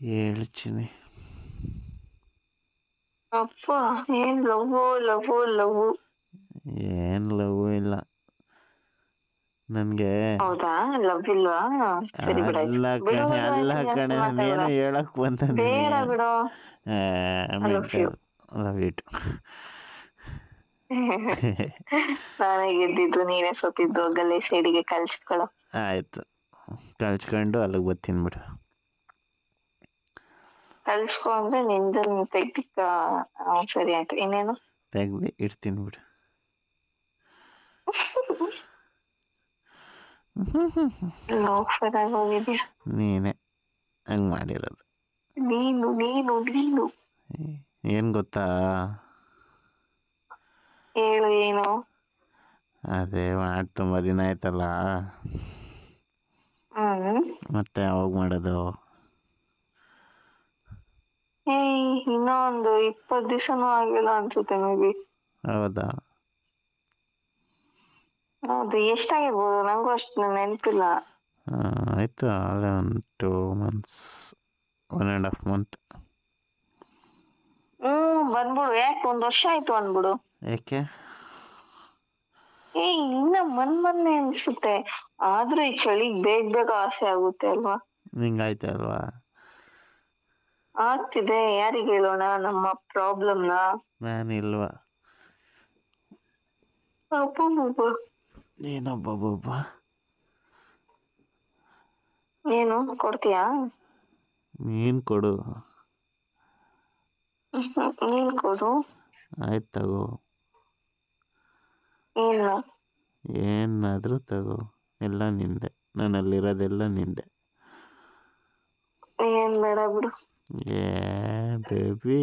ಹೇಳ್ತೀನಿ. ಅಪ್ಪ ಏನ್ ಲವ್ ಲವ್ ಲವ್. ಏನು ಲವ್ ಇಲ್ಲ ನನಗೆ. ಹೌದಾ, ಲವ್ ಇಲ್ವಾ? ಸರಿ ಬಿಡಾಯ್ತು. ಅಲ್ಲ ಬಿಡು ಕಣೆ, ಬಿಡು, ಅಲ್ಲ ಆಯ್ತು, ಜಾಸ್ತಿ ಕಣೆ, ಮಾತಾಡ್ಬೇಡ. ನಾನೇನು ಹೇಳಕ್ ಬಂದಿದ್ದೀನಿ. ಬೇಡ ಬಿಡು. I love you. Mental. Love it. ನಾನೇ ಗೆದ್ದಿದ್ದು, ನೀನೇ ಸೋತಿದ್ದು. ಗಲ್ಲೆ ಸೈಡಿಗೆ ಕಳ್ಸ್ಕೊಳ. ಆಯ್ತು, ಕಳ್ಸ್ಕೊಂಡು ಅಲ್ಲಿಗೆ ಬರ್ತೀನಿ ಬಿಡು. ಕಳ್ಸ್ಕೊ ಅಂದ್ರೆ ನಿಂದಲ್ಲಿ ತೆಗ್ದಿಕ್ಕ. ಸರಿ ಆಯ್ತು, ಇನ್ನೇನು? ತೆಗ್ದು ಇಡ್ತೀನಿ ಬಿಡು. ಲೋಫರ್ ಆಗೋಗಿದ್ಯಾ ನೀನೇ ಹಂಗೆ ಮಾಡಿರೋದು. ನೀನು ನೀನು ನೀನು ಏನು ಗೊತ್ತಾ? ಹೇಳು ಏನು? ಅದೇ ಮಾಡಿ ತುಂಬ ದಿನ ಆಯ್ತಲ್ಲ, ಮತ್ತೆ ಯಾವಾಗ ಮಾಡೋದು? ಇನ್ನೂ ಒಂದು 20 ದಿವಸನೂ ಆಗಿಲ್ಲ ಅನ್ಸುತ್ತೆ ಮೇ ಬಿ. ಹೌದಾ? ಹೌದು, ಎಷ್ಟಾಗಿರ್ಬೋದು, ನಂಗೂ ಅಷ್ಟು ನೆನಪಿಲ್ಲ. ಆಯಿತು, ಅಲ್ಲೇ ಒಂದು 2 months, 1.5 month. ಬಂದ್ಬಿಡು. ಯಾಕೆ 1 ವರ್ಷ ಆಯ್ತು ಅಂದ್ಬಿಡು. ಯಾಕೆ? ಇನ್ನ ಮೊನ್ನೆ ಅನ್ಸುತ್ತೆ. ಆದ್ರೂ ಈ ಚಳಿಗ್ ಬೇಗ ಬೇಗ ಆಸೆ ಆಗುತ್ತೆ ಅಲ್ವಾ? ನಿಂಗಾಯ್ತು ಅಲ್ವಾ? ಆಗ್ತಿದೆ. ಯಾರಿಗೆ ಹೇಳೋಣ ನಮ್ಮ ಪ್ರಾಬ್ಲಮ್ನ? ನಾನಿಲ್ವಾ? ಏನೊಬ್ಬ ಏನು ಕೊಡ್ತೀಯಾ? ನೀನು ಕೊಡು. ನೀನ್ ಕೊಡು. ಆಯ್ತು, ತಗೋ. ಏನು? ಏನಾದರೂ ತಗೋ, ಎಲ್ಲ ನಿಂದೆ. ನನ್ನಲ್ಲಿರೋದೆಲ್ಲ ನಿಂದೆ. ಏನ್ ಬೇಡ ಬಿಡು. ಬೇಬಿ,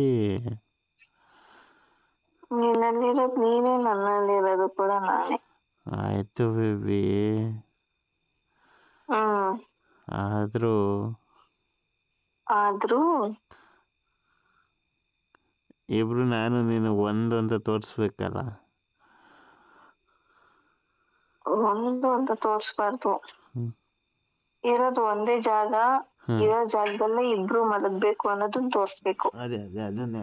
ನಿನ್ನಲ್ಲಿರೋದು ನೀನೇ, ನನ್ನಲ್ಲಿರೋದು ಕೂಡ ನಾನೇ. ಆಯಿತು ಬೇಬಿ. ಆದರೂ ಇಬ್ರು ನಾನು ನೀನು ಒಂದು ಅಂತ ತೋರಿಸ್ಬೇಕಲ್ಲ. ಒಂದು ಅಂತ ತೋರಿಸ್ಬಾರ್ದು. ಇರೋದು ಒಂದೇ ಜಾಗ, ಇರೋ ಜಾಗದಲ್ಲೇ ಇಬ್ರು ಮಲಗ್ಬೇಕು ಅನ್ನೋದನ್ನ ತೋರಿಸ್ಬೇಕು. ಅದನ್ನೇ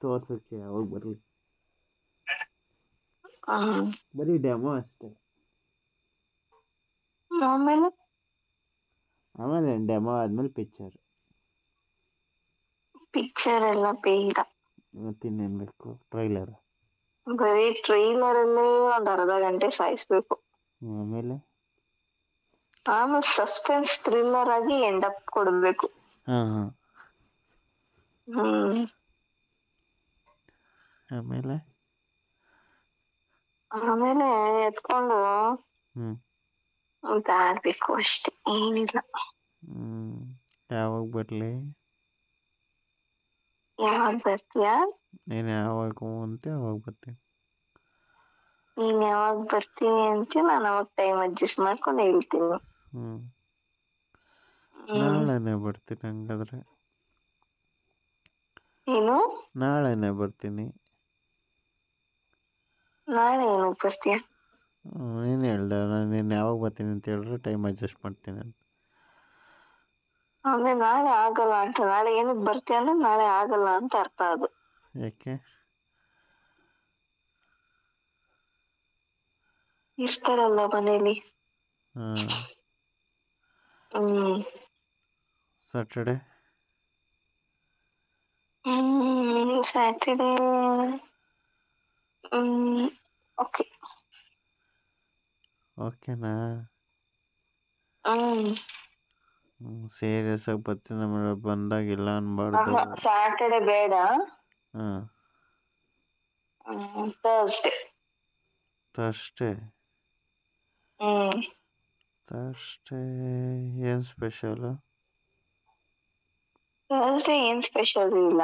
ತೋರ್ಸಕ್ಕೆ ಯಾವಾಗ ಬರಲಿ? ಬರೀ ಡೆಮೋ ಅಷ್ಟೇ. ಆಮೇಲೆ ಡೆಮೋ ಆದ್ಮೇಲೆ ಪಿಕ್ಚರ್ ಎಲ್ಲ ಬೇಡ. ಮತ್ತಿನ್ನೇನು ಬೇಕು? ಟ್ರೈಲರ್? ಬರೀ ಟ್ರೈಲರ್ ಅಲ್ಲೇ 1 ಅರ್ಧ ಗಂಟೆ ಸಾಯಿಸ್ಬೇಕು. ಆಮೇಲೆ ಸಸ್ಪೆನ್ಸ್ ಥ್ರಿಲ್ಲರ್ ಆಗಿ ಎಂಡ್ ಅಪ್ ಕೊಡ್ಬೇಕು. ಆಮೇಲೆ ಎತ್ಕೊಂಡು ಆಡ್ಬೇಕು ಅಷ್ಟೇ, ಏನಿಲ್ಲ. ಯಾವಾಗ ಬರಲಿ? ಯಾವಾಗ ಬರ್ತೀಯಾ? ನೀನು ಯಾವಾಗ ಅಂತ ಯಾವಾಗ ಬರ್ತೀನಿ? ನೀನ್ ಯಾವಾಗ ಬರ್ತೀನಿ ಅಂತ ನಾನು ಅವಾಗ ಟೈಮ್ ಅಡ್ಜಸ್ಟ್ ಮಾಡ್ಕೊಂಡು ಹೇಳ್ತೀನಿ. ನಾಳೆನೇ ಬರ್ತೀನಿ ಹಂಗಾದ್ರೆ. ಏನು? ನಾಳೆನೇ ಬರ್ತೀನಿ. ನಾಳೆ ಏನಕ್ಕೆ ಬರ್ತೀಯ? ನೀನು ಹೇಳ್ದೆ ನೀನು ಯಾವಾಗ ಬರ್ತೀನಿ ಅಂತ ಹೇಳಿದ್ರೆ ಟೈಮ್ ಅಡ್ಜಸ್ಟ್ ಮಾಡ್ತೀನಿ ಅಂತ. ಅಂದ್ರೆ ನಾಳೆ ಆಗಲ್ಲ ಅಂತ. ನಾಳೆ ಏನಕ್ಕೆ ಬರ್ತೀಯ ಅಂದ್ರೆ ನಾಳೆ ಆಗಲ್ಲ ಅಂತ ಅರ್ಥ. ಅದು ಯಾಕೆ? ಇರ್ತಾರಲ್ಲ ಮನೇಲಿ. ಸಾಟರ್ಡೆ? Saturday okay. ಓಕೆನಾ? ಸೀರಿಯಸ್ ಆಗಿ ಬರ್ತೀನಿ. ಬಂದಾಗಿಲ್ಲ ಅನ್ಬಾರ್ದು. ಸ್ಯಾಟರ್ಡೆ ಬೇಡ. ಥರ್ಸ್ಡೇ. ಥರ್ಸ್ಡೇ ಏನು ಸ್ಪೆಷಲ್? ಥರ್ಸ್ಡೇ ಏನ್ ಸ್ಪೆಷಲ್ ಇಲ್ಲ.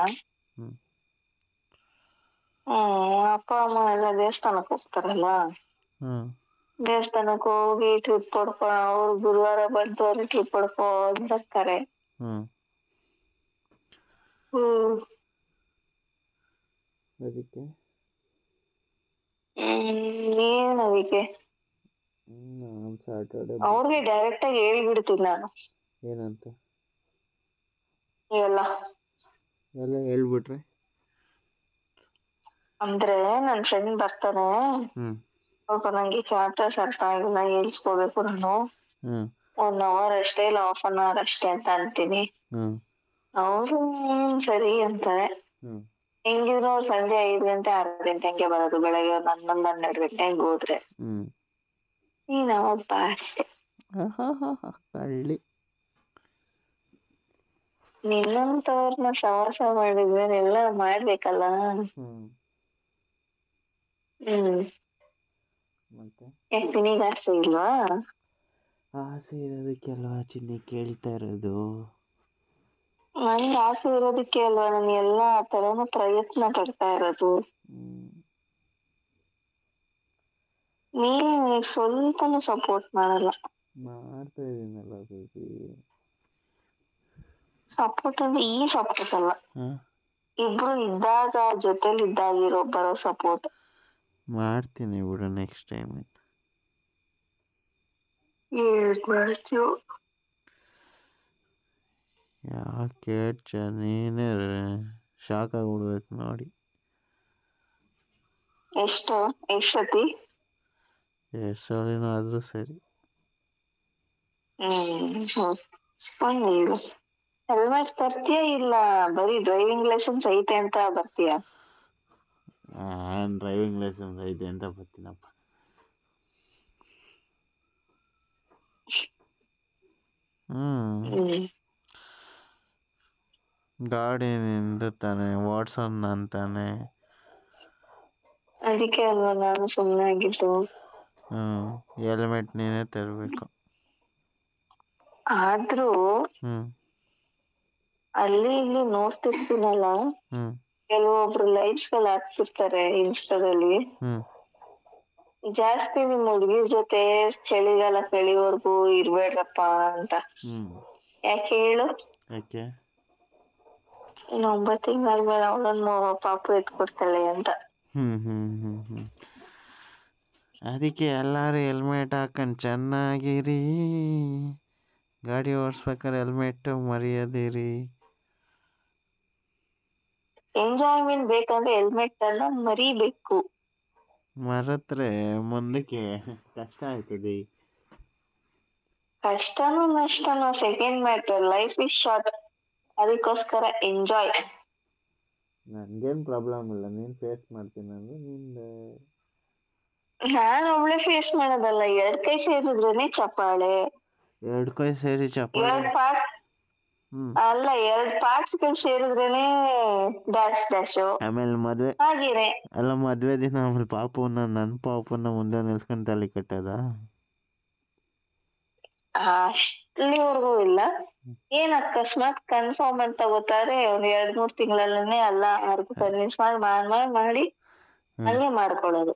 ಅಪ್ಪ ಅಮ್ಮ ಎಲ್ಲ ದೇವಸ್ಥಾನಕ್ಕೆ ಹೋಗ್ತಾರಲ್ಲ, ದೇವಸ್ಥಾನಕ್ಕೆ ಹೋಗಿ ಟ್ರಿಪ್ ಹೊಡ್ಕೊ. ಅವ್ರು ಗುರುವಾರ ಬಂದು ಅವ್ರು ಟ್ರಿಪ್ ಹೊಡ್ಕೊಂಡ್ ಬರ್ತಾರೆ. ಅದಕ್ಕೆ ಏನ್ ಅದಕ್ಕೆ? ನಾನು ಸಾಟರ್ಡೆ ಅವ್ರಿಗೆ ಡೈರೆಕ್ಟ್ ಆಗಿ ಹೇಳ್ಬಿಡ್ತೀನಿ ನಾನು ಏನಂತ ಎಲ್ಲ ಹೇಳ್ಬಿಟ್ರೆ ಅಂದ್ರೆ ನನ್ ಫ್ರೆಂಡ್ ಬರ್ತಾನೆ ಸ್ವಲ್ಪ ನಂಗೆ ಚಾಪ್ಟರ್ಸ್ ಅರ್ಥ ಆಗಿಲ್ಲ ಹೇಳ್ಸ್ಕೊಬೇಕು ನಾನು 1 hour ಅಷ್ಟೇ ಇಲ್ಲ 1/2 hour ಅಷ್ಟೇ ಅಂತ ಅಂತೀನಿ. ಅವರು ಸರಿ ಅಂತಾರೆ. ಹೆಂಗಿದ್ರು ಅವ್ರು ಸಂಜೆ 5 ಗಂಟೆ 6 ಗಂಟೆ ಹಂಗೆ ಬರೋದು, ಬೆಳಗ್ಗೆ 11 12 ಗಂಟೆ ಹಂಗೆ ಹೋದ್ರೆ ನೀನ್ ಅವಾಗ ಬಾ ಅಷ್ಟೆ. ಕಳ್ಳಿ ನಿನ್ನಂತವ್ರನ್ನ ಸವಾಸ ಮಾಡಿದ್ರೆ ಎಲ್ಲ ಮಾಡ್ಬೇಕಲ್ಲ. ಯಾಕೆ ನಿನಗೆ ಆಸೆ ಇಲ್ವಾ? ಆಸೆ ಇರೋದಕ್ಕೆಲ್ವಾ ಚಿನ್ನಿ ಕೇಳ್ತಾ ಇರೋದು. ನನ್ಗೆ ಆಸೆ ಇರೋದಕ್ಕೆ ಅಲ್ವಾ ನಾನು ಎಲ್ಲಾ ತರನು ಪ್ರಯತ್ನ ಪಡ್ತಾ ಇರೋದು. ನೀನ್ ಸ್ವಲ್ಪನೂ ಸಪೋರ್ಟ್ ಮಾಡಲ್ಲ. ಮಾಡ್ತಾ ಇದೀನಲ್ಲ ಬೇಬಿ. ಸಪೋರ್ಟ್ ಅಂದ್ರೆ ಈ ಸಪೋರ್ಟ್ ಅಲ್ಲ, ಇಬ್ರು ಇದ್ದಾಗ ಜೊತೆಲಿ ಇದ್ದಾಗಿರೋ ಬರೋ ಸಪೋರ್ಟ್. ಮಾಡ್ತೀನಿ ಬಿಡು ನೆಕ್ಸ್ಟ್ ಟೈಮ್. ಮಾಡ್ತೀವೋ ಯಾಕೆ ನೀನೇ ಶಾಕ್ ಆಗ್ಬಿಡ್ಬೇಕು ನೋಡಿ. ಎಷ್ಟು ಸತಿ? 2 ಸಲಿನೂ ಆದ್ರೂ ಸರಿ. ಹೆಲ್ಮೆಟ್ ತರ್ತೀಯ ಇಲ್ಲ ಬರೀ ಡ್ರೈವಿಂಗ್ ಲೈಸೆನ್ಸ್ ಐತೆ ಅಂತ ಬರ್ತೀಯ? ಡ್ರೈವಿಂಗ್ ಲೈಸೆನ್ಸ್ ಐತೆ ಅಂತ ಬರ್ತೀನಪ್ಪ. ಗಾಡಿ ನಿಂದು ತಾನೆ, ವಾಟ್ಸಪ್ ನನ್ ತಾನೆ. ಅದಕ್ಕೆ ಅಲ್ವಾ ನಾನು ಸುಮ್ಮನೆ ಆಗಿದ್ದು. ಹೆಲ್ಮೆಟ್ ನೀನೇ ತರಬೇಕು. ಆದ್ರೂ ಅಲ್ಲಿ ಇಲ್ಲಿ ನೋಡ್ತಿರ್ತೀನಲ್ಲ, ಕೆಲವೊಬ್ರು ಲೈಟ್ಸ್ ಗಳು ಹಾಕ್ತಿರ್ತಾರೆ ಇನ್ಸ್ಟಾದಲ್ಲಿ. ಜಾಸ್ತಿ ನಿಮ್ ಹುಡ್ಗಿರ್ ಜೊತೆ ಚಳಿಗಾಲ ಕಳಿವರ್ಗು ಇರ್ಬೇಡ್ರಪ್ಪ ಅಂತ. ಯಾಕೆ ಹೇಳು? ಯಾಕೆ? 9 ತಿಂಗಳಾದ್ಮೇಲೆ ಅವಳನ್ನು ಪಾಪು ಎತ್ಕೊಡ್ತಾಳೆ ಅಂತ. ಅದಕ್ಕೆ ಎಲ್ಲಾರು ಹೆಲ್ಮೆಟ್ ಹಾಕೊಂಡ್ ಚೆನ್ನಾಗಿರಿ. ಗಾಡಿ ಓಡಿಸ್ಬೇಕಾದ್ರೆ ಹೆಲ್ಮೆಟ್ ಮರೆಯದಿರಿ. ಎಂಜಾಯ್ಮೆಂಟ್ ಬೇಕಂದ್ರೆ ಹೆಲ್ಮೆಟ್ ಅನ್ನ ಮರಿಬೇಕು. ಮರೆತ್ರೆ ಮುಂದಕ್ಕೆ ಕಷ್ಟ ಆಯ್ತದೆ. ಕಷ್ಟನೋ ನಷ್ಟನೋ second matter, life is short. ಅದಕ್ಕೋಸ್ಕರ ಎಂಜಾಯ್. ನನ್ಗೇನ್ ಪ್ರಾಬ್ಲಮ್ ಇಲ್ಲ, ನೀನ್ ಫೇಸ್ ಮಾಡ್ತೀನಿ ಅಂದ್ರೆ ನಿಂದೆ. ನಾನು ಒಬ್ಳೆ ಫೇಸ್ ಮಾಡೋದಲ್ಲ, 2 ಕೈ ಸೇರಿದ್ರೇನೆ ಚಪ್ಪಾಳೆ. 2 ಕೈ ಸೇರಿ ಚಪ್ಪಾಳೆ? 2 ಪಾರ್ಟ್ಸ್ ಅಲ್ಲ, 2 ಪಾರ್ಟ್ಸ್ ಗಳು ಸೇರಿದ್ರೇನೆ ಡ್ಯಾಶ್. ಆಮೇಲೆ ಮದ್ವೆ ಹಾಗೇನೆ ಅಲ್ಲ, ಮದ್ವೆ ದಿನ ಆಮೇಲೆ ನನ್ ಪಾಪುನ ಮುಂದೆ ನಿಲ್ಸ್ಕೊಂಡ್ ತಾಲಿ ಕಟ್ಟದ? ಅಷ್ಟಲಿವರೆಗೂ ಇಲ್ಲ. ಏನ್ ಅಕಸ್ಮಾತ್ ಕನ್ಫರ್ಮ್ ಅಂತ ಗೊತ್ತಾದ್ರೆ 1-2-3 ತಿಂಗಳಲ್ಲೇ ಎಲ್ಲ ಕನ್ವಿನ್ಸ್ ಮಾಡಿ ಹಂಗೆ ಮಾಡ್ಕೊಳ್ಳೋದು.